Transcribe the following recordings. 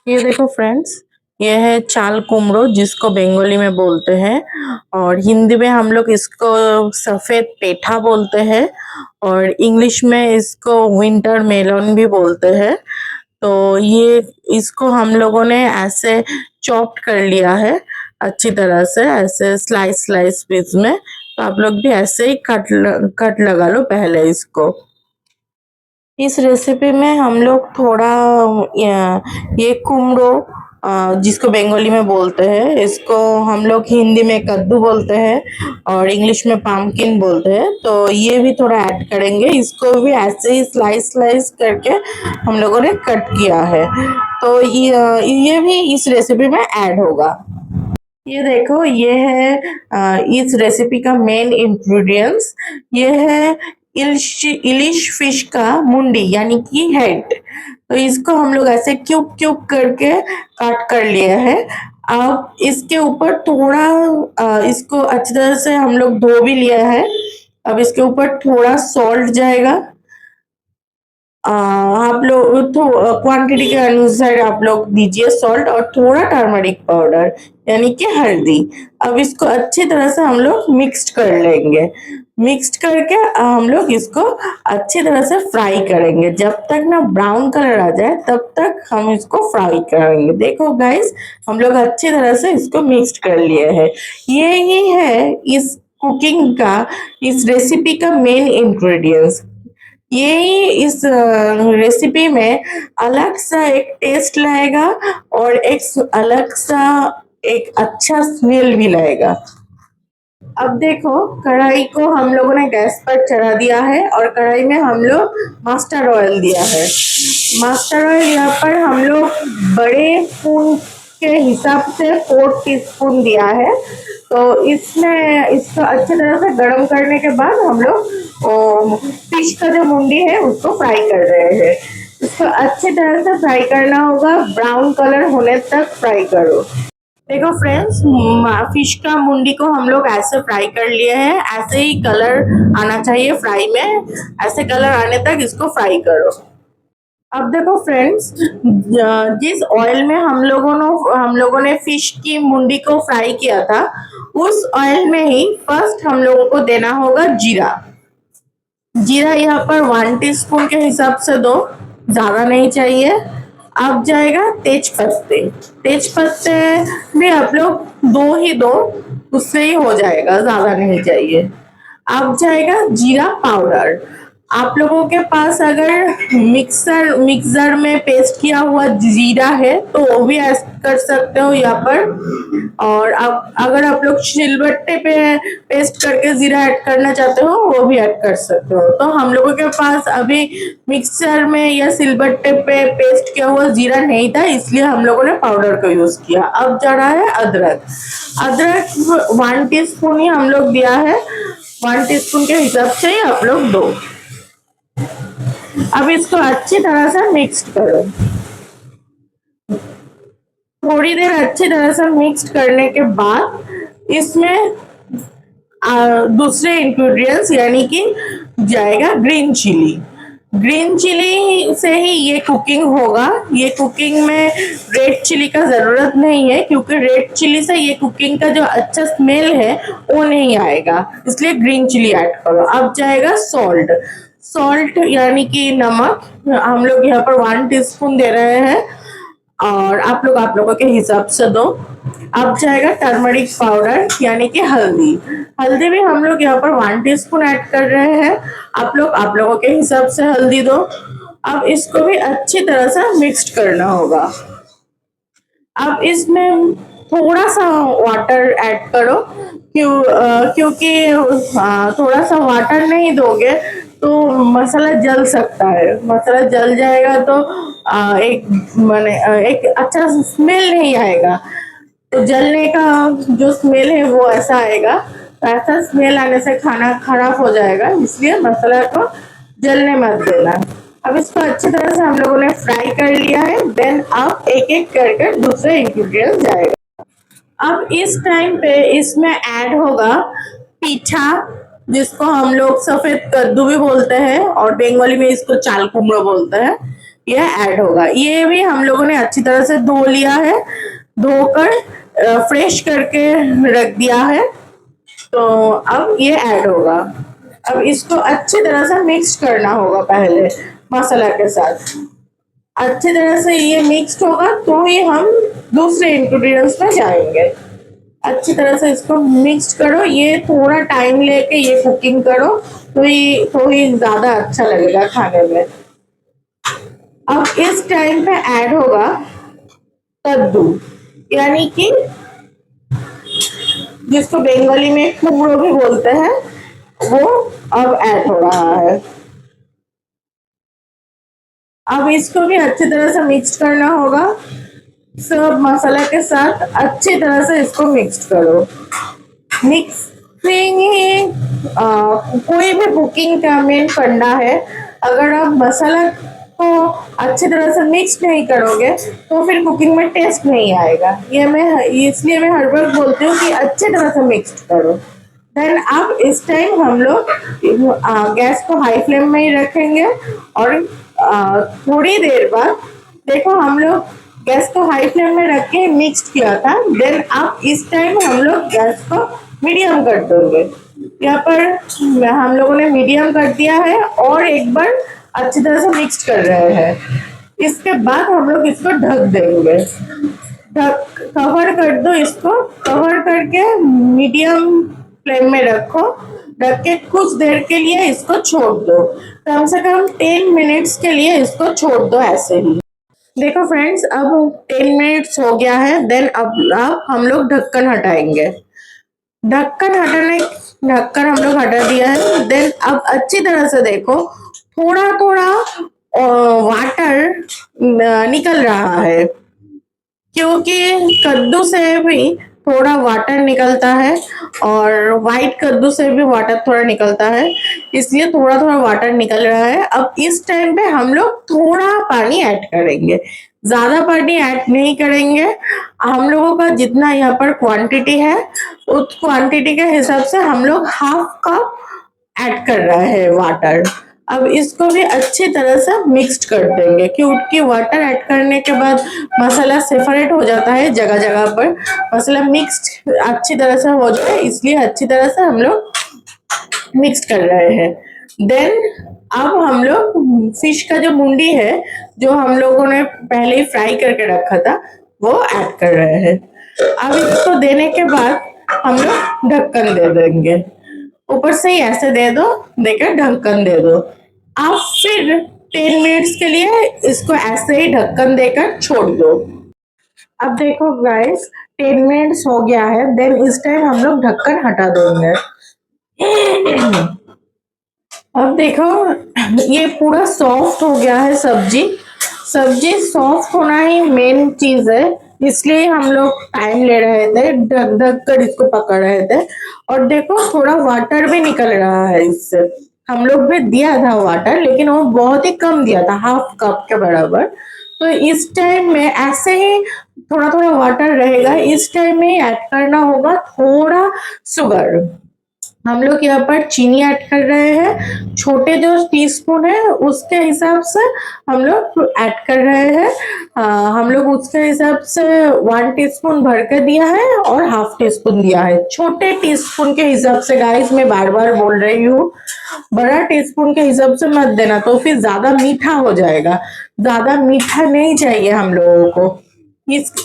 ये देखो फ्रेंड्स, ये है चाल कुमड़ो जिसको बंगाली में बोलते हैं और हिंदी में हम लोग इसको सफेद पेठा बोलते हैं और इंग्लिश में इसको विंटर मेलन भी बोलते हैं। तो ये इसको हम लोगों ने ऐसे चॉप्ड कर लिया है अच्छी तरह से, ऐसे स्लाइस स्लाइस पीस में। तो आप लोग भी ऐसे ही कट लगा लो पहले इसको। इस रेसिपी में हम लोग थोड़ा ये कुमड़ो, जिसको बंगाली में बोलते हैं, इसको हम लोग हिंदी में कद्दू बोलते हैं और इंग्लिश में पम्पकिन बोलते हैं। तो ये भी थोड़ा ऐड करेंगे, इसको भी ऐसे ही स्लाइस स्लाइस करके हम लोगों ने कट किया है। तो ये भी इस रेसिपी में ऐड होगा। ये देखो, ये है इस रेसिपी का मेन इंग्रेडिएंट्स। ये है इलिश फिश का मुंडी यानी कि हेड। तो इसको हम लोग ऐसे क्यूब क्यूब करके काट कर लिया है। अब इसके ऊपर थोड़ा इसको अच्छी तरह से हम लोग धो भी लिया है। अब इसके ऊपर थोड़ा सॉल्ट जाएगा। आप लोग तो क्वांटिटी के अनुसार आप लोग दीजिए सॉल्ट और थोड़ा टर्मरिक पाउडर यानी कि हल्दी। अब इसको अच्छी तरह से हम लोग मिक्स्ड कर लेंगे। मिक्स्ड करके हम लोग इसको अच्छी तरह से फ्राई करेंगे। जब तक ना ब्राउन कलर आ जाए तब तक हम इसको फ्राई करेंगे। देखो गाइस, हम लोग अच्छी तरह से इसको मिक्स्ड कर लिए हैं। ये ही है इस कुकिंग का, इस रेसिपी का मेन इंग्रेडिएंट्स। ये इस रेसिपी में अलग सा एक टेस्ट लाएगा और एक अलग सा एक अच्छा स्मेल भी लाएगा। अब देखो, कढ़ाई को हम लोगों ने गैस पर चढ़ा दिया है और कढ़ाई में हम लोग मस्टर्ड ऑयल दिया है। मस्टर्ड ऑयल यहाँ पर हम लोग बड़े स्पून के हिसाब से 4 टीस्पून दिया है। तो इसमें इसको अच्छी तरह से गर्म करने के बाद हम लोग फिश का जो मुंडी है उसको फ्राई कर रहे हैं। इसको अच्छी तरह से फ्राई करना होगा, ब्राउन कलर होने तक फ्राई करो। देखो फ्रेंड्स, फिश का मुंडी को हम लोग ऐसे फ्राई कर लिए हैं। ऐसे ही कलर आना चाहिए फ्राई में, ऐसे कलर आने तक इसको फ्राई करो। अब देखो फ्रेंड्स, जिस ऑयल में हम लोगों ने फिश की मुंडी को फ्राई किया था, उस ऑयल में ही फर्स्ट हम लोगों को देना होगा जीरा। जीरा यहाँ पर 1 टीस्पून के हिसाब से दो, ज्यादा नहीं चाहिए। अब जाएगा तेज पत्ते। तेज पत्ते भी आप लोग दो ही दो, उससे ही हो जाएगा, ज्यादा नहीं चाहिए। अब जाएगा जीरा पाउडर। आप लोगों के पास अगर मिक्सर में पेस्ट किया हुआ जीरा है तो वो भी ऐड कर सकते हो यहाँ पर। और अब अगर आप लोग सिलबट्टे पे पेस्ट करके जीरा ऐड करना चाहते हो वो भी ऐड कर सकते हो। तो हम लोगों के पास अभी मिक्सर में या सिलबट्टे पे पेस्ट किया हुआ जीरा नहीं था, इसलिए हम लोगों ने पाउडर का यूज किया। अब जा रहा है अदरक। अदरक 1 टीस्पून ही हम लोग दिया है, 1 टीस्पून के हिसाब से ही आप लोग दो। अब इसको अच्छी तरह से मिक्स करो। थोड़ी देर अच्छी तरह से मिक्स करने के बाद इसमें दूसरे इंग्रेडिएंट्स यानी कि जाएगा ग्रीन चिली। ग्रीन चिली से ही ये कुकिंग होगा। ये कुकिंग में रेड चिली का जरूरत नहीं है, क्योंकि रेड चिली से ये कुकिंग का जो अच्छा स्मेल है वो नहीं आएगा, इसलिए ग्रीन चिली ऐड करो। अब जाएगा सॉल्ट। सॉल्ट यानी कि नमक, हम लोग यहाँ पर 1 टीस्पून दे रहे हैं और आप लोगों के हिसाब से दो। अब जाएगा टर्मरिक पाउडर यानी कि हल्दी। हल्दी भी हम लोग यहाँ पर 1 टीस्पून ऐड कर रहे हैं। आप लोगों के हिसाब से हल्दी दो। अब इसको भी अच्छी तरह से मिक्स करना होगा। अब इसमें थोड़ा सा वाटर ऐड करो, क्योंकि थोड़ा सा वाटर नहीं दोगे तो मसाला जल सकता है। मसाला जल जाएगा तो एक अच्छा स्मेल नहीं आएगा। तो जलने का जो स्मेल है वो ऐसा आएगा, तो ऐसा स्मेल आने से खाना खराब हो जाएगा, इसलिए मसाला को जलने मत देना। अब इसको अच्छी तरह से हम लोगों ने फ्राई कर लिया है। देन अब एक एक करके दूसरे इंग्रेडिएंट जाएगा। अब इस टाइम पे इसमें ऐड होगा पीठा, जिसको हम लोग सफेद कद्दू भी बोलते हैं और बंगाली में इसको चाल कुमड़ो बोलते हैं। ये ऐड होगा। ये भी हम लोगों ने अच्छी तरह से धो लिया है, धोकर फ्रेश करके रख दिया है। तो अब ये ऐड होगा। अब इसको अच्छी तरह से मिक्स करना होगा पहले मसाला के साथ। अच्छी तरह से ये मिक्स होगा तो ही हम दूसरे इंग्रेडिएंट्स में जाएंगे। अच्छी तरह से इसको मिक्स करो, ये थोड़ा टाइम लेके ये कुकिंग करो तो ही ज्यादा अच्छा लगेगा खाने में। अब इस टाइम पे ऐड होगा कद्दू, यानी कि जिसको बंगाली में कुमड़ो भी बोलते हैं, वो अब ऐड हो रहा है। अब इसको भी अच्छी तरह से मिक्स करना होगा। सब मसाला के साथ अच्छी तरह से इसको मिक्स करो। मिक्सिंग ही कोई भी कुकिंग का मेन फंडा है। अगर आप मसाला को अच्छी तरह से मिक्स नहीं करोगे तो फिर कुकिंग में टेस्ट नहीं आएगा। इसलिए मैं हर बार बोलती हूँ कि अच्छी तरह से मिक्स करो। देन अब इस टाइम हम लोग गैस को हाई फ्लेम में ही रखेंगे और थोड़ी देर बाद देखो हम लोग गैस को हाई फ्लेम में रख के मिक्स किया था। देन अब इस टाइम हम लोग गैस को मीडियम कर देंगे। यहाँ पर हम लोगों ने मीडियम कर दिया है और एक बार अच्छी तरह से मिक्स कर रहे हैं। इसके बाद हम लोग इसको ढक देंगे। कवर कर दो, इसको कवर करके मीडियम फ्लेम में रखो। रख के कुछ देर के लिए इसको छोड़ दो, कम से कम 10 मिनट्स के लिए इसको छोड़ दो ऐसे ही। देखो फ्रेंड्स, अब 10 मिनट्स हो गया है। देन अब हम लोग ढक्कन हटाएंगे। ढक्कन हटाने ढक्कन हम लोग हटा दिया है। देन अब अच्छी तरह से देखो, थोड़ा थोड़ा वाटर निकल रहा है, क्योंकि कद्दू से भी थोड़ा वाटर निकलता है और व्हाइट कद्दू से भी वाटर थोड़ा निकलता है, इसलिए थोड़ा थोड़ा वाटर निकल रहा है। अब इस टाइम पे हम लोग थोड़ा पानी ऐड करेंगे, ज्यादा पानी ऐड नहीं करेंगे। हम लोगों का जितना यहाँ पर क्वांटिटी है उस क्वांटिटी के हिसाब से हम लोग हाफ कप ऐड कर रहा है वाटर। अब इसको भी अच्छी तरह से मिक्स कर देंगे, क्योंकि वाटर ऐड करने के बाद मसाला सेपरेट हो जाता है जगह जगह पर। मसाला मिक्स अच्छी तरह से हो जाए, इसलिए अच्छी तरह से हम लोग मिक्स कर रहे हैं। देन अब हम लोग फिश का जो मुंडी है, जो हम लोगों ने पहले ही फ्राई करके रखा था, वो ऐड कर रहे हैं। अब इसको देने के बाद हम लोग ढक्कन दे देंगे। ऊपर से ही ऐसे दे दो, देकर ढक्कन दे दो। अब फिर 10 मिनट्स के लिए इसको ऐसे ही ढक्कन देकर छोड़ दो। अब देखो गाइस, 10 मिनट्स हो गया है। देन इस टाइम हम लोग ढक्कन हटा देंगे। अब देखो, ये पूरा सॉफ्ट हो गया है सब्जी। सब्जी सॉफ्ट होना ही मेन चीज है, इसलिए हम लोग टाइम ले रहे थे, ढक ढक कर इसको पकड़ रहे थे। और देखो थोड़ा वाटर भी निकल रहा है इससे। हम लोग भी दिया था वाटर, लेकिन वो बहुत ही कम दिया था, हाफ कप के बराबर। तो इस टाइम में ऐसे ही थोड़ा थोड़ा वाटर रहेगा। इस टाइम में ऐड करना होगा थोड़ा शुगर। हम लोग यहाँ पर चीनी ऐड कर रहे हैं, छोटे जो टीस्पून है उसके हिसाब से हम लोग ऐड कर रहे हैं। हम लोग उसके हिसाब से 1 टीस्पून भर के दिया है और हाफ टीस्पून दिया है। छोटे टीस्पून के हिसाब से गाइस, मैं बार बार बोल रही हूँ, बड़ा टीस्पून के हिसाब से मत देना, तो फिर ज्यादा मीठा हो जाएगा। ज्यादा मीठा नहीं चाहिए हम लोगों को।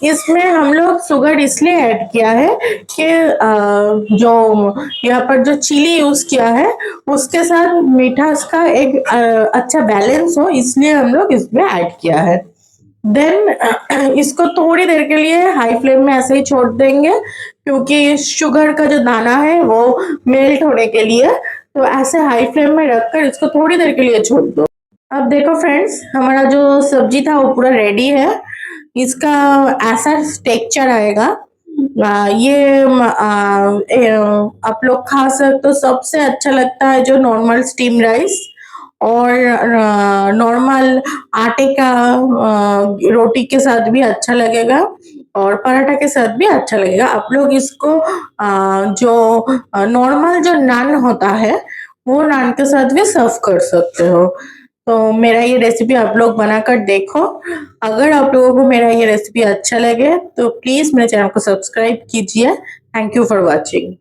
इसमें हम लोग शुगर इसलिए ऐड किया है कि जो यहाँ पर जो चिली यूज किया है उसके साथ मीठास का एक अच्छा बैलेंस हो, इसलिए हम लोग इसमें ऐड किया है। देन इसको थोड़ी देर के लिए हाई फ्लेम में ऐसे ही छोड़ देंगे, क्योंकि शुगर का जो दाना है वो मेल्ट होने के लिए। तो ऐसे हाई फ्लेम में रखकर इसको थोड़ी देर के लिए छोड़ दो। अब देखो फ्रेंड्स, हमारा जो सब्जी था वो पूरा रेडी है। इसका ऐसा टेक्सचर आएगा। आप लोग खा सकते, तो सबसे अच्छा लगता है जो नॉर्मल स्टीम राइस और नॉर्मल आटे का रोटी के साथ भी अच्छा लगेगा और पराठा के साथ भी अच्छा लगेगा। आप लोग इसको जो नॉर्मल जो नान होता है वो नान के साथ भी सर्व कर सकते हो। तो मेरा ये रेसिपी आप लोग बनाकर देखो। अगर आप लोगों को मेरा ये रेसिपी अच्छा लगे तो प्लीज मेरे चैनल को सब्सक्राइब कीजिए। Thank you for watching.